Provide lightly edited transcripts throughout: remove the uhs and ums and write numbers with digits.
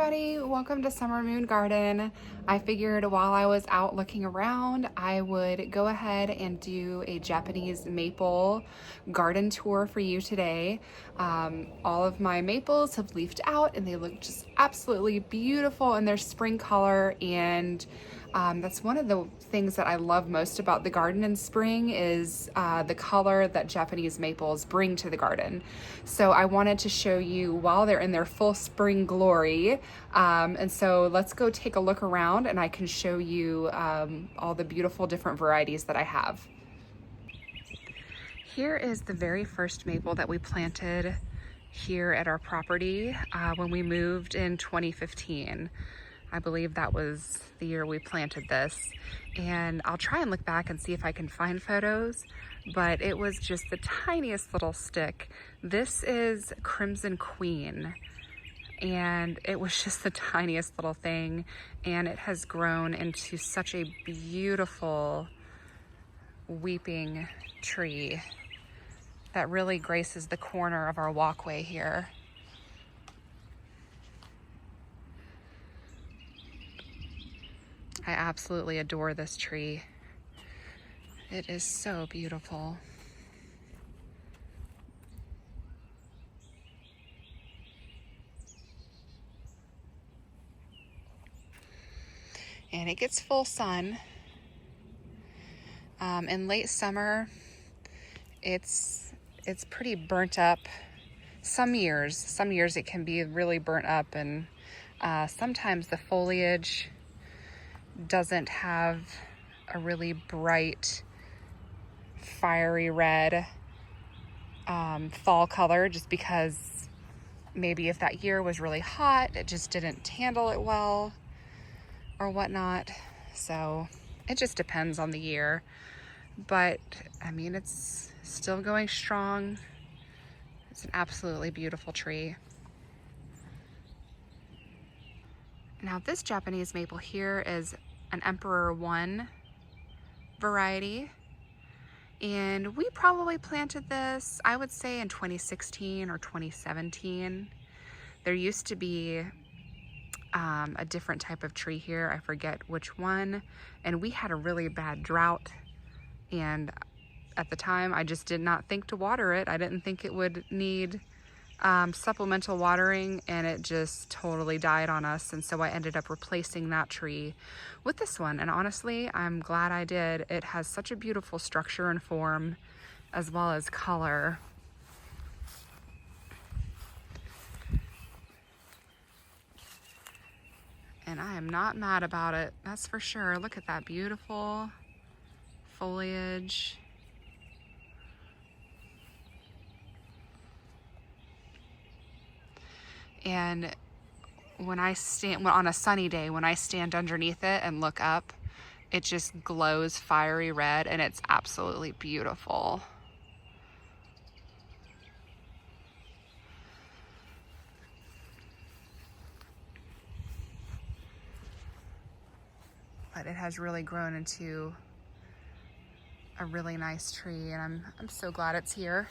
everybody, welcome to Summer Moon Garden. I figured while I was out looking around, I would go ahead and do a Japanese maple garden tour for you today. All of my maples have leafed out and they look just absolutely beautiful in their spring color, and that's one of the things that I love most about the garden in spring is the color that Japanese maples bring to the garden. So I wanted to show you while they're in their full spring glory. And so let's go take a look around and I can show you all the beautiful different varieties that I have. Here is the very first maple that we planted here at our property when we moved in 2015. I believe that was the year we planted this, and I'll try and look back and see if I can find photos, but it was just the tiniest little stick. This is Crimson Queen, and it was just the tiniest little thing, and it has grown into such a beautiful weeping tree that really graces the corner of our walkway here. I absolutely adore this tree. It is so beautiful. And it gets full sun. In late summer, it's pretty burnt up. Some years it can be really burnt up, and sometimes the foliage doesn't have a really bright fiery red fall color, just because maybe if that year was really hot, it just didn't handle it well or whatnot. So it just depends on the year, but I mean, it's still going strong. It's an absolutely beautiful tree. Now this Japanese maple here is an Emperor 1 variety, and we probably planted this, I would say, in 2016 or 2017. There used to be a different type of tree here, I forget which one, and we had a really bad drought, and at the time I just did not think to water it. I didn't think it would need supplemental watering, and it just totally died on us, and so I ended up replacing that tree with this one, and honestly I'm glad I did. It has such a beautiful structure and form as well as color. And I am not mad about it, that's for sure. Look at that beautiful foliage. And when I stand, on a sunny day, when I stand underneath it and look up, it just glows fiery red, and it's absolutely beautiful. But it has really grown into a really nice tree, and I'm so glad it's here.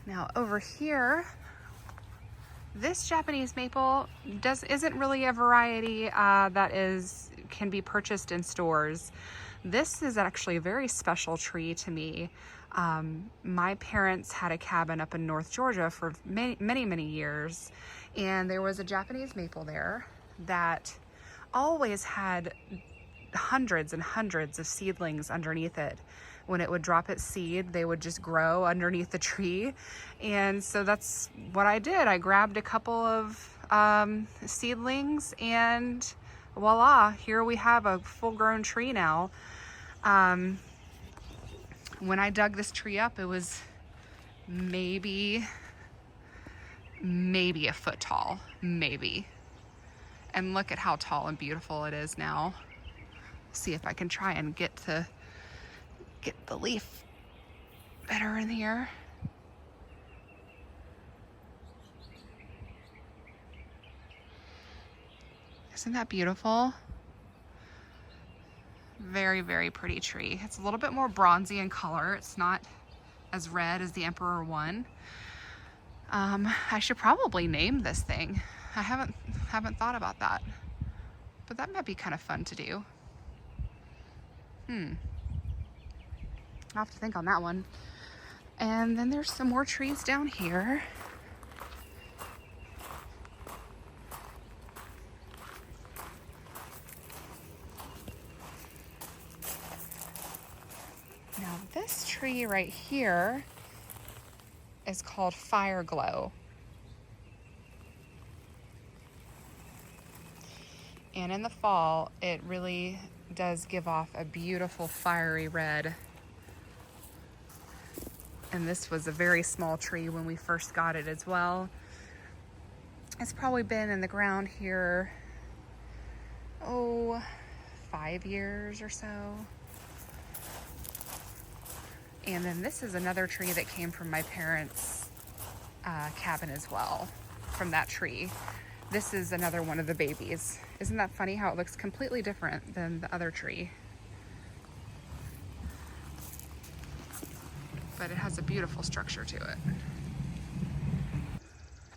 Now over here, this Japanese maple isn't really a variety that can be purchased in stores. This is actually a very special tree to me. My parents had a cabin up in North Georgia for many years, and there was a Japanese maple there that always had hundreds and hundreds of seedlings underneath it. When it would drop its seed, they would just grow underneath the tree. And so that's what I did. I grabbed a couple of seedlings, and voila, here we have a full-grown tree now. When I dug this tree up, it was maybe a foot tall, maybe. And look at how tall and beautiful it is now. See if I can try and get the leaf better in here. Isn't that beautiful? Very pretty tree. It's a little bit more bronzy in color. It's not as red as the Emperor 1. I should probably name this thing. I haven't thought about that, but that might be kind of fun to do. I'll have to think on that one. And then there's some more trees down here. Now this tree right here is called Fireglow. And in the fall, it really does give off a beautiful fiery red. And this was a very small tree when we first got it as well. It's probably been in the ground here, 5 years or so. And then this is another tree that came from my parents' cabin as well, from that tree. This is another one of the babies. Isn't that funny how it looks completely different than the other tree? But it has a beautiful structure to it.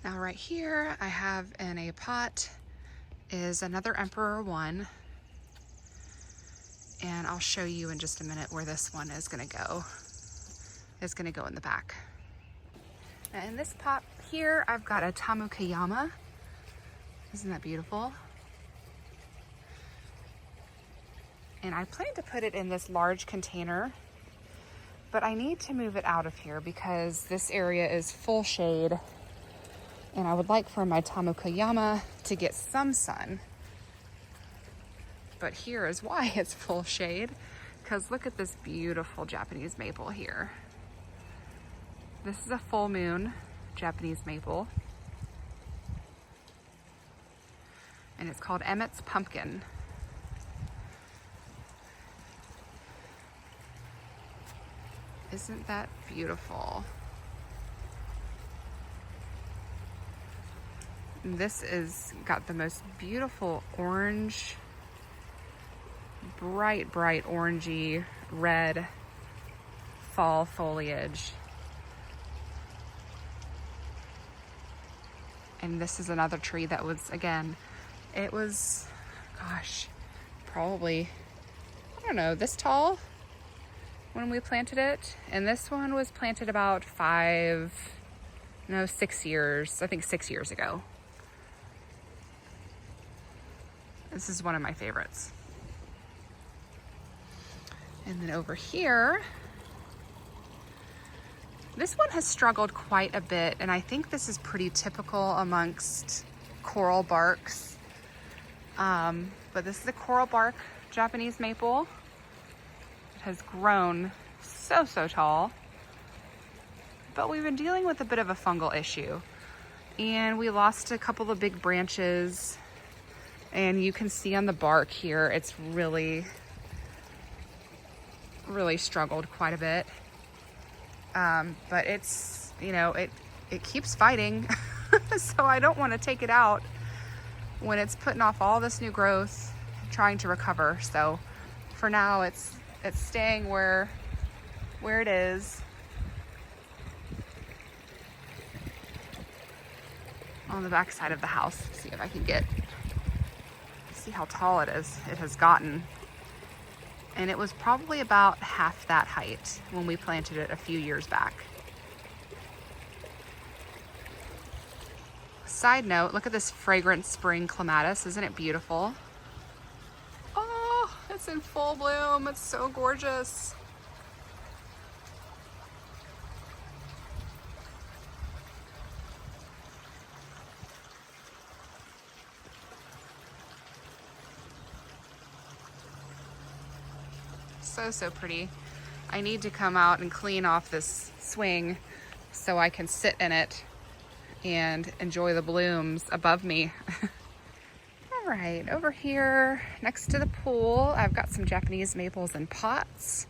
Now right here I have in a pot is another Emperor 1. And I'll show you in just a minute where this one is gonna go. It's gonna go in the back. And in this pot here, I've got a Tamukayama. Isn't that beautiful? And I plan to put it in this large container, but I need to move it out of here because this area is full shade and I would like for my Tamukayama to get some sun. But here is why it's full shade, because look at this beautiful Japanese maple here. This is a full moon Japanese maple. And it's called Emmett's Pumpkin. Isn't that beautiful? This is got the most beautiful orange, bright orangey red fall foliage. And this is another tree that was, again, it was, gosh, probably, I don't know, this tall when we planted it. And this one was planted about 6 years, I think 6 years ago. This is one of my favorites. And then over here, this one has struggled quite a bit, and I think this is pretty typical amongst coral barks. But this is a coral bark Japanese maple. It has grown so tall, but we've been dealing with a bit of a fungal issue, and we lost a couple of big branches, and you can see on the bark here, it's really struggled quite a bit. But it's, you know, it keeps fighting. So I don't want to take it out when it's putting off all this new growth, trying to recover. So for now, it's staying where it is. On the back side of the house. See if I can see how tall it is. It has gotten. And it was probably about half that height when we planted it a few years back. Side note, look at this fragrant spring clematis. Isn't it beautiful? Oh, it's in full bloom. It's so gorgeous. So pretty. I need to come out and clean off this swing so I can sit in it and enjoy the blooms above me. All right, over here next to the pool, I've got some Japanese maples in pots.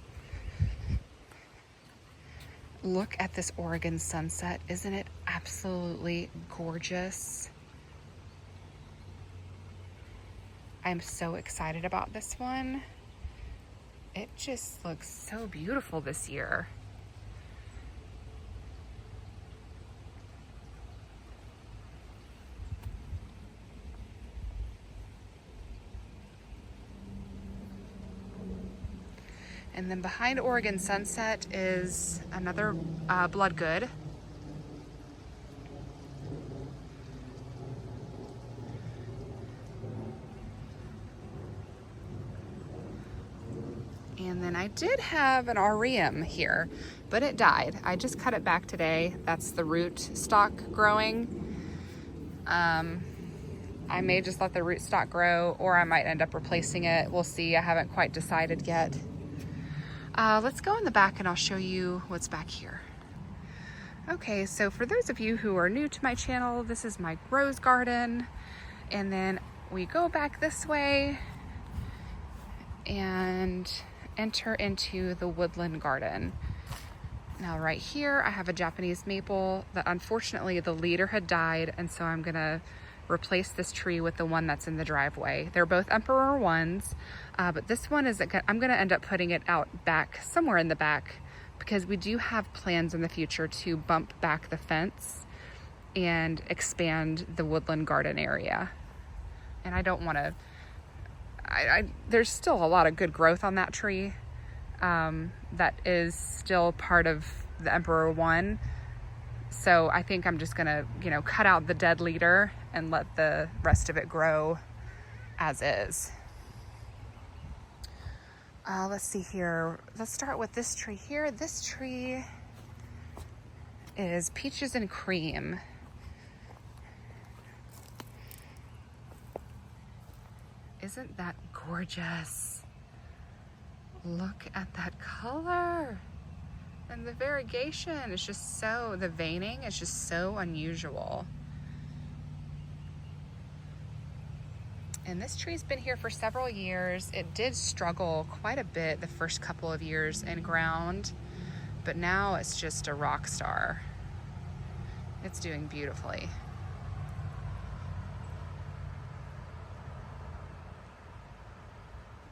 Look at this Oregon sunset. Isn't it absolutely gorgeous? I'm so excited about this one. It just looks so beautiful this year. And then behind Oregon Sunset is another bloodgood. And then I did have an aureum here, but it died. I just cut it back today. That's the root stock growing. I may just let the root stock grow, or I might end up replacing it. We'll see. I haven't quite decided yet. Let's go in the back and I'll show you what's back here. Okay, so for those of you who are new to my channel, this is my rose garden. And then we go back this way and enter into the woodland garden. Now right here, I have a Japanese maple that unfortunately the leader had died, and so I'm gonna replace this tree with the one that's in the driveway. They're both Emperor ones, but this one is, I'm gonna end up putting it out back, somewhere in the back, because we do have plans in the future to bump back the fence and expand the woodland garden area. And I don't wanna, there's still a lot of good growth on that tree. That is still part of the Emperor one. So I think I'm just gonna, cut out the dead leader and let the rest of it grow as is. Let's see here. Let's start with this tree here. This tree is Peaches and Cream. Isn't that gorgeous? Look at that color. And the variegation is just so, the veining is just so unusual. And this tree's been here for several years. It did struggle quite a bit the first couple of years in ground, but now it's just a rock star. It's doing beautifully.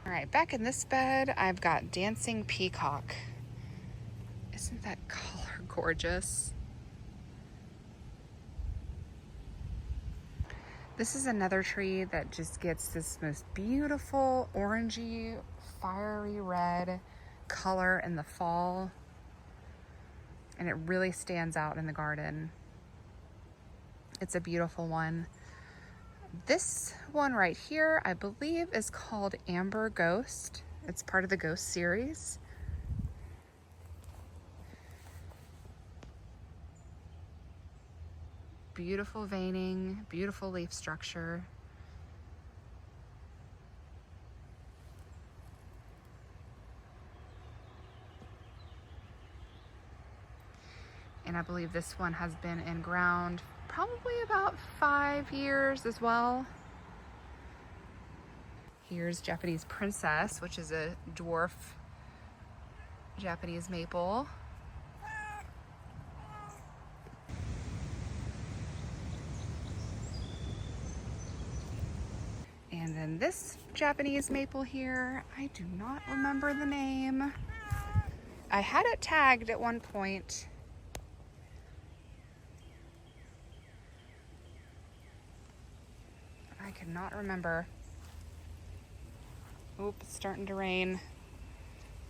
All right, back in this bed, I've got Dancing Peacock. Isn't that color gorgeous? This is another tree that just gets this most beautiful orangey, fiery red color in the fall. And it really stands out in the garden. It's a beautiful one. This one right here, I believe, is called Amber Ghost. It's part of the Ghost series. Beautiful veining, beautiful leaf structure. And I believe this one has been in ground probably about 5 years as well. Here's Japanese Princess, which is a dwarf Japanese maple. And then this Japanese maple here, I do not remember the name. I had it tagged at one point. I cannot remember. Oop, it's starting to rain.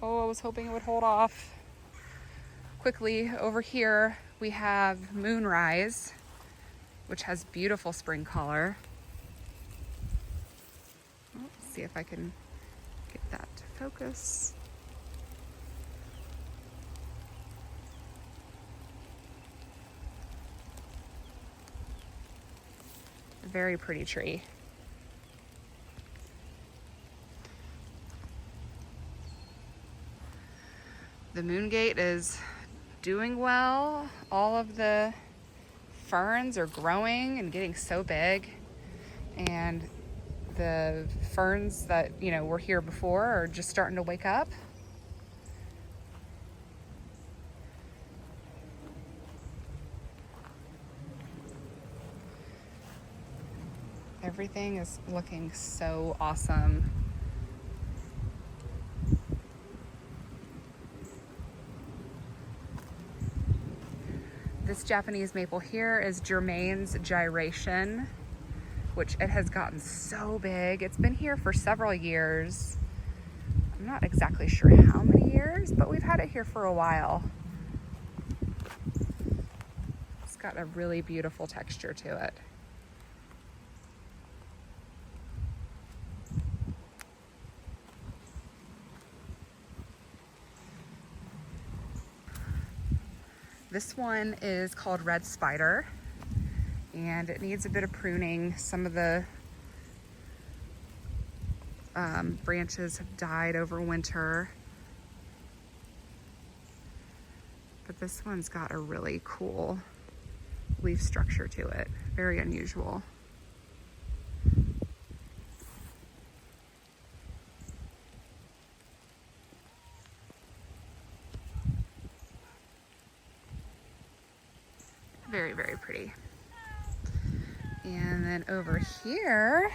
Oh, I was hoping it would hold off. Quickly, over here, we have Moonrise, which has beautiful spring color. Oh, let's see if I can get that to focus. Very pretty tree. The Moongate is doing well. All of the ferns are growing and getting so big. And the ferns that, were here before are just starting to wake up. Everything is looking so awesome. This Japanese maple here is Germain's Gyration, which it has gotten so big. It's been here for several years. I'm not exactly sure how many years, but we've had it here for a while. It's got a really beautiful texture to it. This one is called Red Spider, and it needs a bit of pruning. Some of the branches have died over winter, but this one's got a really cool leaf structure to it. Very unusual. Very, very pretty. And then over here,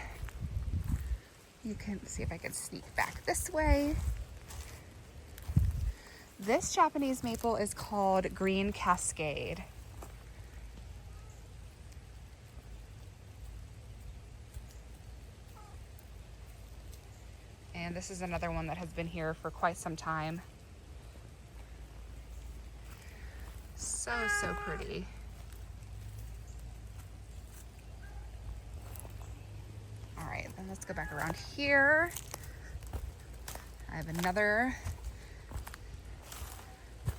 you can see if I can sneak back this way. This Japanese maple is called Green Cascade. And this is another one that has been here for quite some time. So, so pretty. All right, then let's go back around here. I have another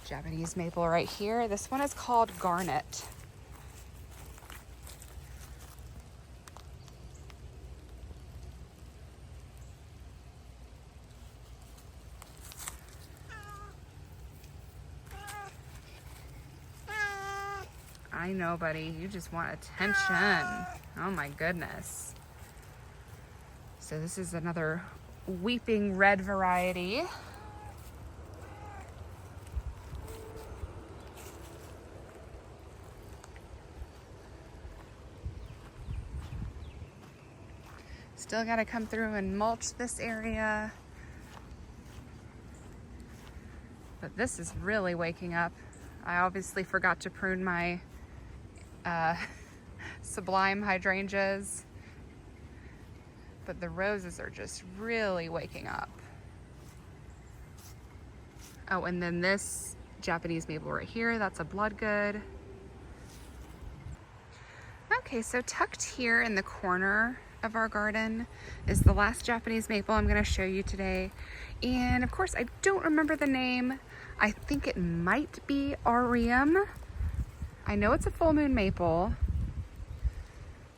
Japanese maple right here. This one is called Garnet. I know, buddy, you just want attention. Oh my goodness. So this is another weeping red variety. Still got to come through and mulch this area. But this is really waking up. I obviously forgot to prune my sublime hydrangeas, but the roses are just really waking up. Oh, and then this Japanese maple right here, that's a bloodgood. Okay, so tucked here in the corner of our garden is the last Japanese maple I'm going to show you today. And of course, I don't remember the name. I think it might be Aureum. I know it's a full moon maple,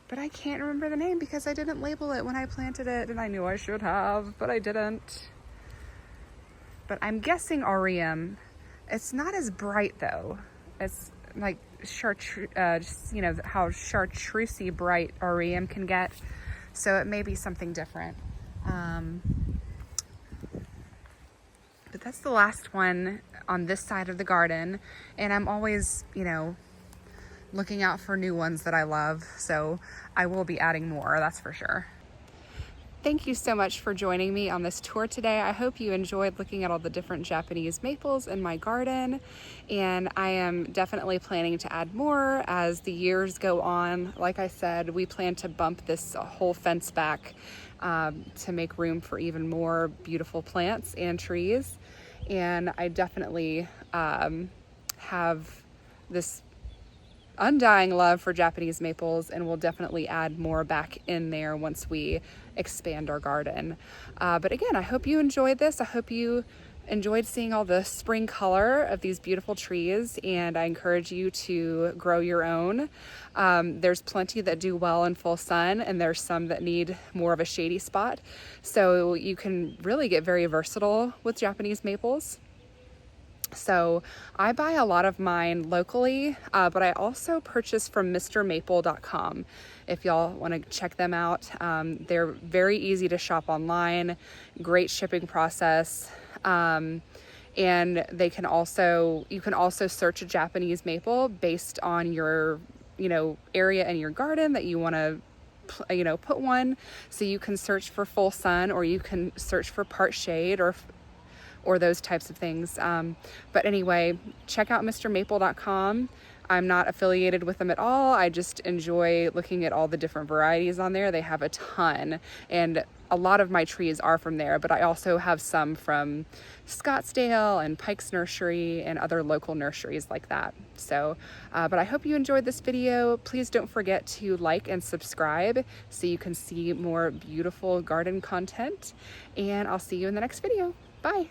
but I can't remember the name because I didn't label it when I planted it, and I knew I should have, but I didn't. But I'm guessing Aureum. It's not as bright though. It's like you know how chartreusey bright Aureum can get, so it may be something different. But that's the last one on this side of the garden, and I'm always, you know, looking out for new ones that I love, so I will be adding more, that's for sure. Thank you so much for joining me on this tour today. I hope you enjoyed looking at all the different Japanese maples in my garden, and I am definitely planning to add more as the years go on. Like I said, we plan to bump this whole fence back to make room for even more beautiful plants and trees, and I definitely have this undying love for Japanese maples, and we'll definitely add more back in there once we expand our garden. But again, I hope you enjoyed this. I hope you enjoyed seeing all the spring color of these beautiful trees, and I encourage you to grow your own. There's plenty that do well in full sun, and there's some that need more of a shady spot. So you can really get very versatile with Japanese maples. So I buy a lot of mine locally, but I also purchase from mrmaple.com. If y'all want to check them out, they're very easy to shop online, great shipping process, and you can also search a Japanese maple based on your, you know, area in your garden that you want to, you know, put one. So you can search for full sun, or you can search for part shade, or those types of things. But anyway, check out mrmaple.com. I'm not affiliated with them at all. I just enjoy looking at all the different varieties on there. They have a ton, and a lot of my trees are from there, but I also have some from Scottsdale and Pike's Nursery and other local nurseries like that. So, but I hope you enjoyed this video. Please don't forget to like and subscribe so you can see more beautiful garden content, and I'll see you in the next video. Bye.